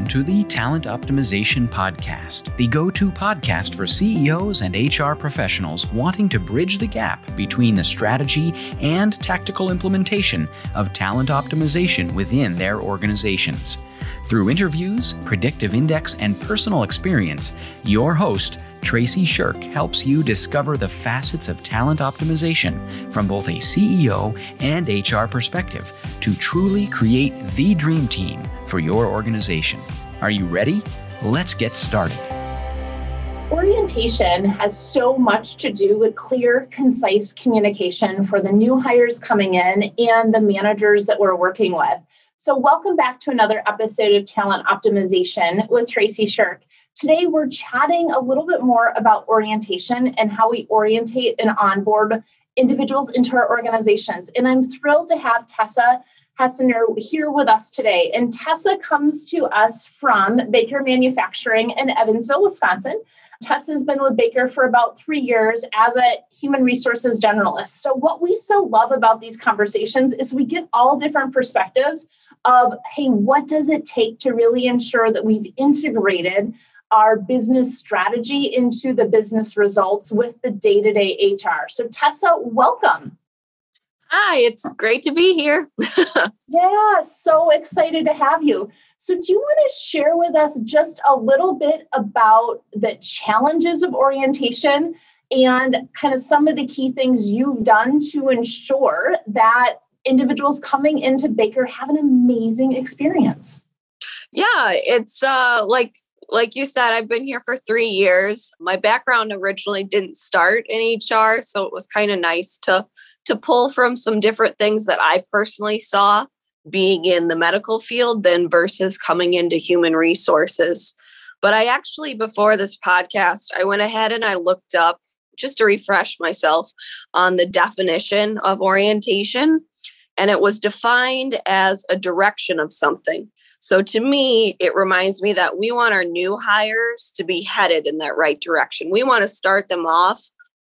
Welcome to the Talent Optimization Podcast, the go-to podcast for CEOs and HR professionals wanting to bridge the gap between the strategy and tactical implementation of talent optimization within their organizations. Through interviews, predictive index, and personal experience, your host, Tracy Shirk, helps you discover the facets of talent optimization from both a CEO and HR perspective to truly create the dream team for your organization. Are you ready? Let's get started. Orientation has so much to do with clear, concise communication for the new hires coming in and the managers that we're working with. So welcome back to another episode of Talent Optimization with Tracy Shirk. Today, we're chatting a little bit more about orientation and how we orientate and onboard individuals into our organizations. And I'm thrilled to have Tess Heissner here with us today. And Tessa comes to us from Baker Manufacturing in Evansville, Wisconsin. Tess has been with Baker for about 3 years as a Human Resources Generalist. So what we so love about these conversations is we get all different perspectives of, hey, what does it take to really ensure that we've integrated our business strategy into the business results with the day-to-day HR. So Tessa, welcome. Hi, it's great to be here. Yeah, so excited to have you. So do you want to share with us just a little bit about the challenges of orientation and kind of some of the key things you've done to ensure that individuals coming into Baker have an amazing experience? Yeah, it's like you said, I've been here for 3 years. My background originally didn't start in HR, so it was kind of nice to pull from some different things that I personally saw being in the medical field than versus coming into human resources. But I actually, before this podcast, I went ahead and I looked up just to refresh myself on the definition of orientation, and it was defined as a direction of something. So to me, it reminds me that we want our new hires to be headed in that right direction. We want to start them off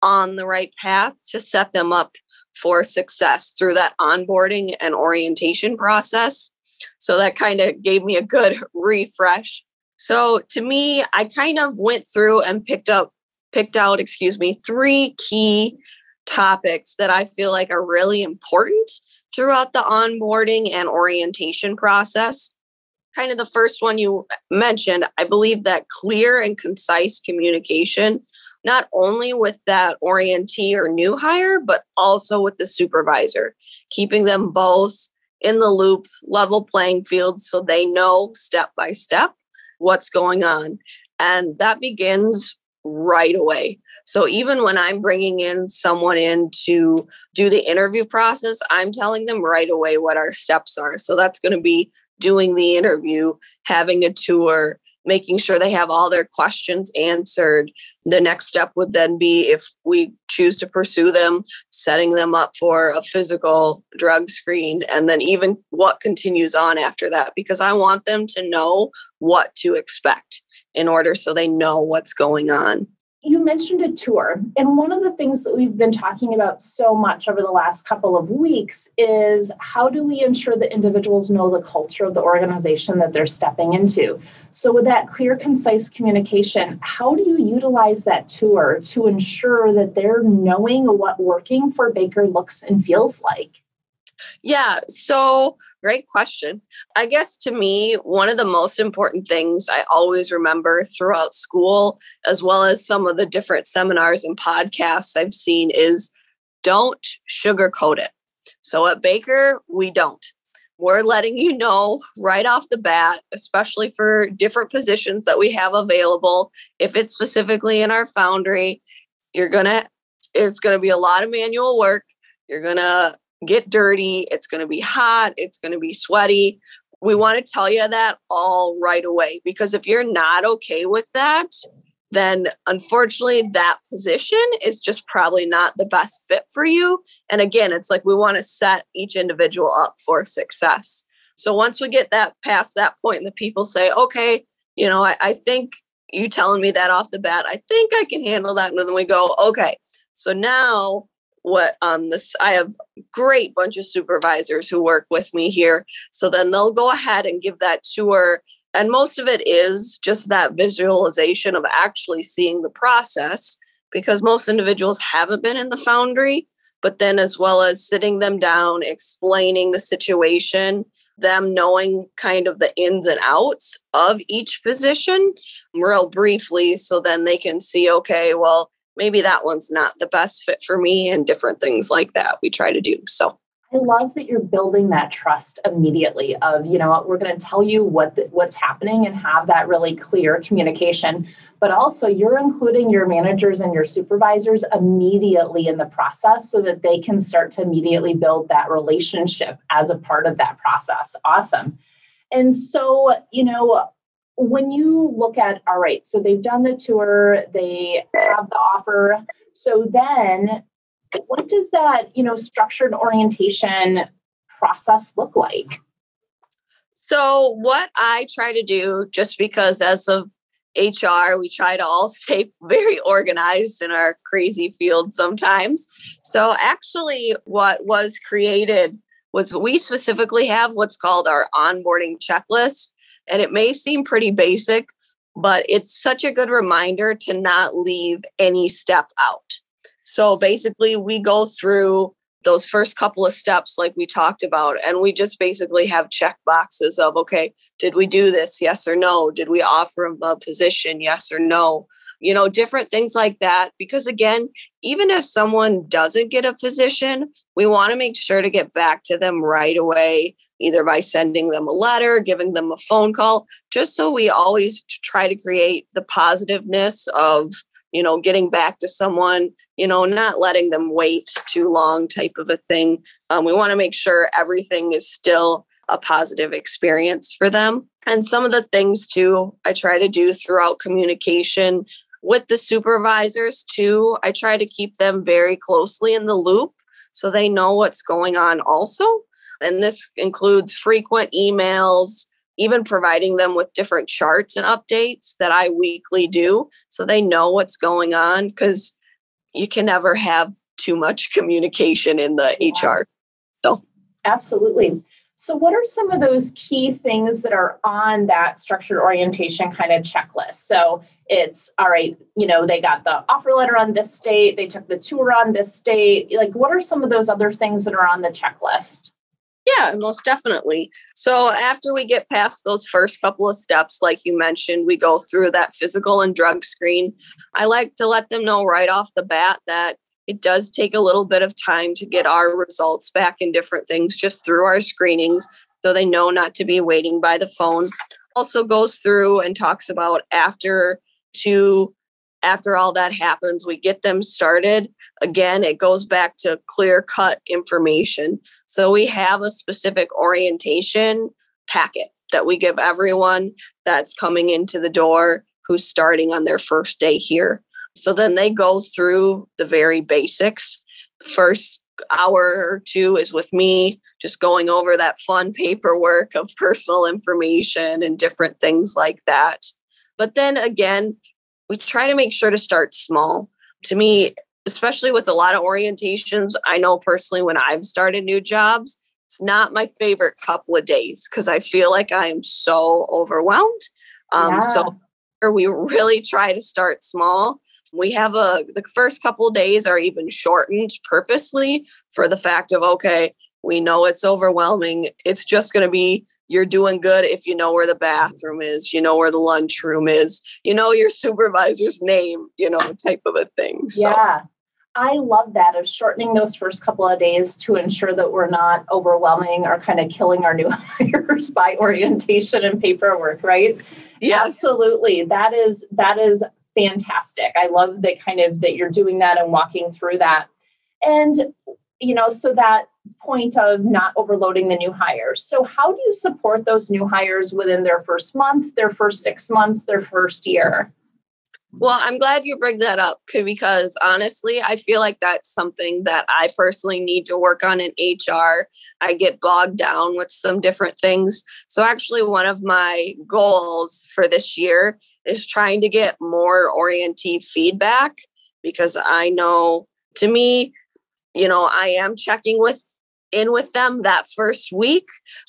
on the right path to set them up for success through that onboarding and orientation process. So that kind of gave me a good refresh. So to me, I kind of went through and picked out 3 key topics that I feel like are really important throughout the onboarding and orientation process. Kind of the first one you mentioned, I believe that clear and concise communication, not only with that orientee or new hire, but also with the supervisor, keeping them both in the loop, level playing field, so they know step by step what's going on. And that begins right away. So even when I'm bringing in someone in to do the interview process, I'm telling them right away what our steps are. So that's going to be doing the interview, having a tour, making sure they have all their questions answered. The next step would then be, if we choose to pursue them, setting them up for a physical drug screen, and then even what continues on after that, because I want them to know what to expect in order so they know what's going on. You mentioned a tour, and one of the things that we've been talking about so much over the last couple of weeks is how do we ensure that individuals know the culture of the organization that they're stepping into? So with that clear, concise communication, how do you utilize that tour to ensure that they're knowing what working for Baker looks and feels like? Yeah, so great question. I guess to me, one of the most important things I always remember throughout school, as well as some of the different seminars and podcasts I've seen, is don't sugarcoat it. So at Baker, we don't. We're letting you know right off the bat, especially for different positions that we have available. If it's specifically in our foundry, it's going to be a lot of manual work. You're going to get dirty. It's going to be hot. It's going to be sweaty. We want to tell you that all right away, because if you're not okay with that, then unfortunately that position is just probably not the best fit for you. And again, it's like we want to set each individual up for success. So once we get that past that point and the people say, okay, I think you telling me that off the bat, I think I can handle that. And then we go, okay, so now I have a great bunch of supervisors who work with me here. So then they'll go ahead and give that tour And most of it is just that visualization of actually seeing the process, because most individuals haven't been in the foundry, but then as well as sitting them down, explaining the situation, them knowing kind of the ins and outs of each position real briefly. So then they can see, okay, well, maybe that one's not the best fit for me, and different things like that we try to do. So I love that you're building that trust immediately of, you know what, we're going to tell you what's happening and have that really clear communication. But also you're including your managers and your supervisors immediately in the process so that they can start to immediately build that relationship as a part of that process. Awesome. And so, when you look at, all right, so they've done the tour, they have the offer. So then what does that, structured orientation process look like? So what I try to do, just because as of HR, we try to all stay very organized in our crazy field sometimes. So actually what was created was we specifically have what's called our onboarding checklist. And it may seem pretty basic, but it's such a good reminder to not leave any step out. So basically, we go through those first couple of steps like we talked about, and we just basically have check boxes of, okay, did we do this? Yes or no? Did we offer them a position? Yes or no? Different things like that. Because again, even if someone doesn't get a position, we want to make sure to get back to them right away, either by sending them a letter, giving them a phone call, just so we always try to create the positiveness of, getting back to someone, not letting them wait too long type of a thing. We want to make sure everything is still a positive experience for them. And some of the things too, I try to do throughout communication with the supervisors too. I try to keep them very closely in the loop so they know what's going on also. And this includes frequent emails, even providing them with different charts and updates that I weekly do so they know what's going on, because you can never have too much communication in the HR. So absolutely. So what are some of those key things that are on that structured orientation kind of checklist? So it's, all right, they got the offer letter on this date, they took the tour on this date. Like, what are some of those other things that are on the checklist? Yeah, most definitely. So after we get past those first couple of steps, like you mentioned, we go through that physical and drug screen. I like to let them know right off the bat that it does take a little bit of time to get our results back and different things just through our screenings, so they know not to be waiting by the phone. Also goes through and talks about after all that happens, we get them started. Again, it goes back to clear-cut information. So we have a specific orientation packet that we give everyone that's coming into the door who's starting on their first day here. So then they go through the very basics. The first hour or two is with me, just going over that fun paperwork of personal information and different things like that. But then again, we try to make sure to start small. To me, especially with a lot of orientations, I know personally when I've started new jobs, it's not my favorite couple of days because I feel like I am so overwhelmed. So we really try to start small. We have the first couple of days are even shortened purposely for the fact of, okay, we know it's overwhelming. It's just going to be, you're doing good if you know where the bathroom is, you know where the lunchroom is, you know your supervisor's name, type of a thing. So. Yeah. I love that, of shortening those first couple of days to ensure that we're not overwhelming or kind of killing our new hires by orientation and paperwork, right? Yes. Absolutely. That is fantastic. I love that you're doing that and walking through that. And, so that point of not overloading the new hires. So how do you support those new hires within their first month, their first 6 months, their first year? Well, I'm glad you bring that up because honestly, I feel like that's something that I personally need to work on in HR. I get bogged down with some different things. So actually, one of my goals for this year is trying to get more orientee feedback, because I know, to me, I am checking with in with them that first week.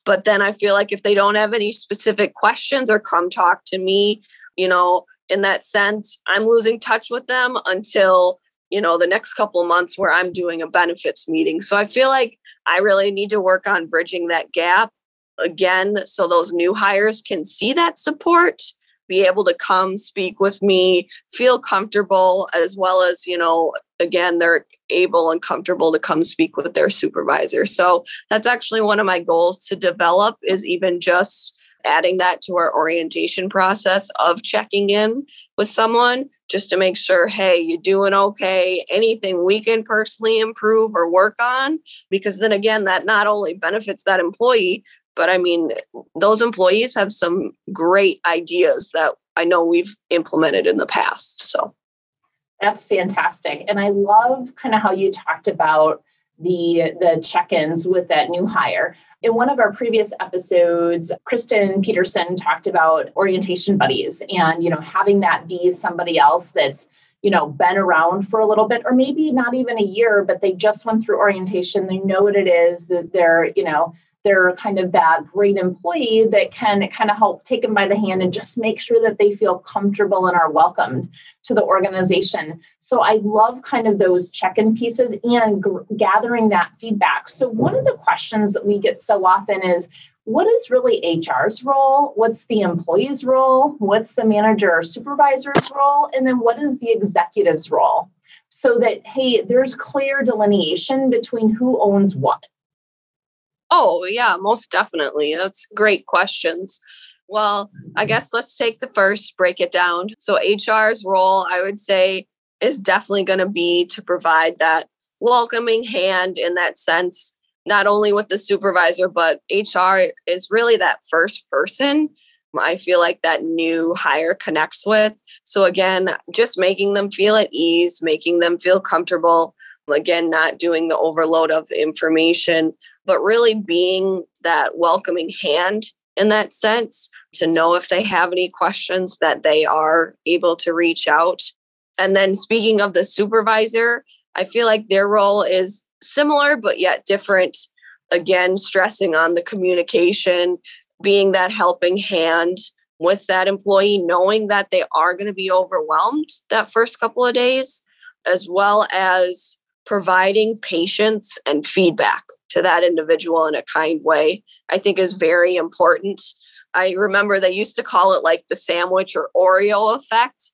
But then I feel like if they don't have any specific questions or come talk to me, in that sense, I'm losing touch with them until, the next couple of months where I'm doing a benefits meeting. So I feel like I really need to work on bridging that gap again, so those new hires can see that support, be able to come speak with me, feel comfortable, as well as, again, they're able and comfortable to come speak with their supervisor. So that's actually one of my goals to develop, is even just adding that to our orientation process of checking in with someone just to make sure, hey, you doing okay? Anything we can personally improve or work on? Because then again, that not only benefits that employee, but I mean, those employees have some great ideas that I know we've implemented in the past. So that's fantastic. And I love kind of how you talked about the check-ins with that new hire. In one of our previous episodes, Kristen Peterson talked about orientation buddies and, having that be somebody else that's, been around for a little bit, or maybe not even a year, but they just went through orientation. They know what it is, that they're kind of that great employee that can kind of help take them by the hand and just make sure that they feel comfortable and are welcomed to the organization. So I love kind of those check-in pieces and gathering that feedback. So one of the questions that we get so often is, what is really HR's role? What's the employee's role? What's the manager or supervisor's role? And then what is the executive's role? So that, hey, there's clear delineation between who owns what. Oh, yeah, most definitely. That's great questions. Well, I guess let's take the first, break it down. So HR's role, I would say, is definitely going to be to provide that welcoming hand in that sense, not only with the supervisor, but HR is really that first person I feel like that new hire connects with. So again, just making them feel at ease, making them feel comfortable. Again, not doing the overload of information, but really being that welcoming hand in that sense, to know if they have any questions that they are able to reach out. And then speaking of the supervisor, I feel like their role is similar, but yet different. Again, stressing on the communication, being that helping hand with that employee, knowing that they are going to be overwhelmed that first couple of days, as well as providing patience and feedback to that individual in a kind way, I think is very important. I remember they used to call it like the sandwich or Oreo effect,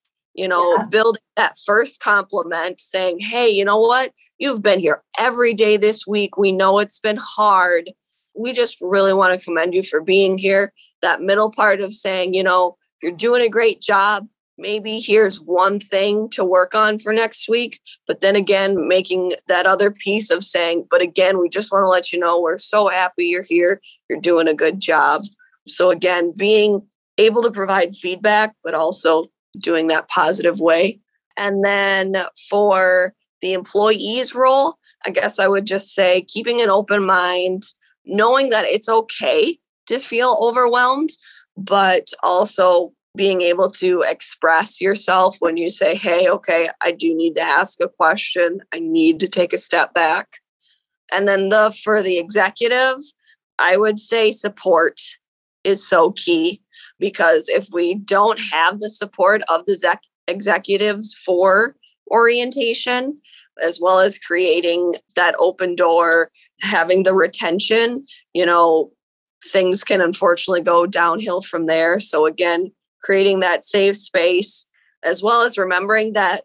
building that first compliment, saying, hey, you know what? You've been here every day this week. We know it's been hard. We just really want to commend you for being here. That middle part of saying, you're doing a great job. Maybe here's one thing to work on for next week. But then again, making that other piece of saying, but again, we just want to let you know we're so happy you're here. You're doing a good job. So again, being able to provide feedback, but also doing that positive way. And then for the employee's role, I guess I would just say keeping an open mind, knowing that it's okay to feel overwhelmed, but also being able to express yourself when you say, hey, okay, I do need to ask a question. I need to take a step back. And then for the executive, I would say support is so key, because if we don't have the support of the executives for orientation, as well as creating that open door, having the retention, things can unfortunately go downhill from there. So again, creating that safe space, as well as remembering that,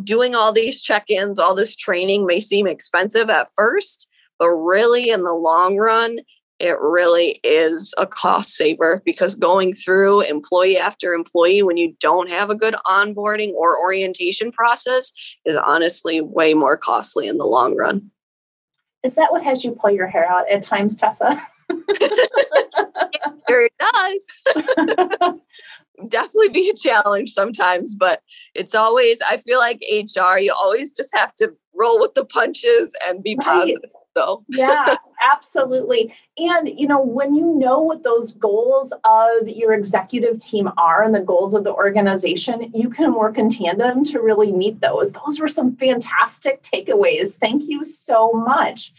doing all these check-ins, all this training may seem expensive at first, but really in the long run, it really is a cost saver, because going through employee after employee when you don't have a good onboarding or orientation process is honestly way more costly in the long run. Is that what has you pull your hair out at times, Tessa? Sure it does. Definitely be a challenge sometimes, but it's always, I feel like HR, you always just have to roll with the punches and be positive. So yeah, absolutely. And, when you know what those goals of your executive team are and the goals of the organization, you can work in tandem to really meet those. Those were some fantastic takeaways. Thank you so much.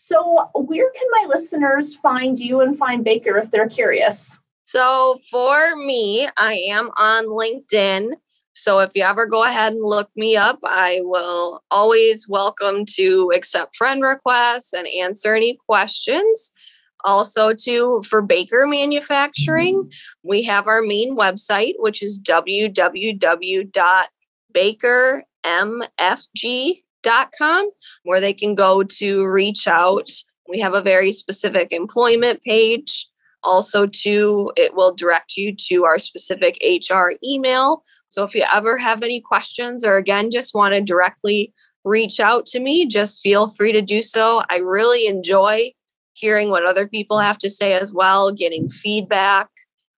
So where can my listeners find you and find Baker if they're curious? So for me, I am on LinkedIn. So if you ever go ahead and look me up, I will always welcome to accept friend requests and answer any questions. Also, for Baker Manufacturing, we have our main website, which is www.bakermfg.com, where they can go to reach out. We have a very specific employment page. Also, it will direct you to our specific HR email. So if you ever have any questions or, again, just want to directly reach out to me, just feel free to do so. I really enjoy hearing what other people have to say as well, getting feedback,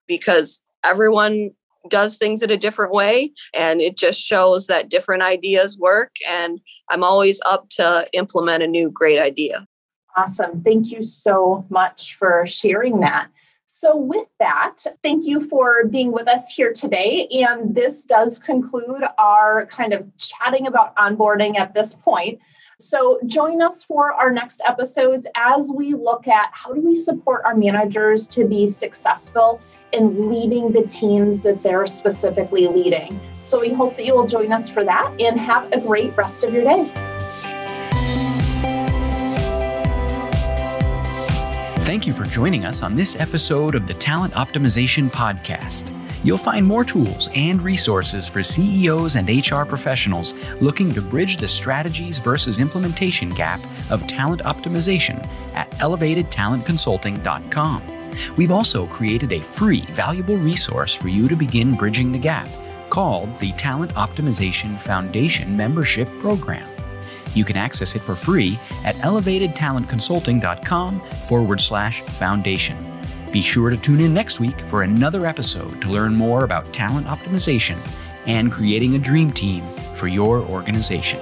because everyone does things in a different way, and it just shows that different ideas work. And I'm always up to implement a new great idea. Awesome. Thank you so much for sharing that. So with that, thank you for being with us here today. And this does conclude our kind of chatting about onboarding at this point. So join us for our next episodes as we look at how do we support our managers to be successful in leading the teams that they're specifically leading. So we hope that you will join us for that, and have a great rest of your day. Thank you for joining us on this episode of the Talent Optimization Podcast. You'll find more tools and resources for CEOs and HR professionals looking to bridge the strategies versus implementation gap of talent optimization at elevatedtalentconsulting.com. We've also created a free, valuable resource for you to begin bridging the gap called the Talent Optimization Foundation Membership Program. You can access it for free at elevatedtalentconsulting.com/foundation. Be sure to tune in next week for another episode to learn more about talent optimization and creating a dream team for your organization.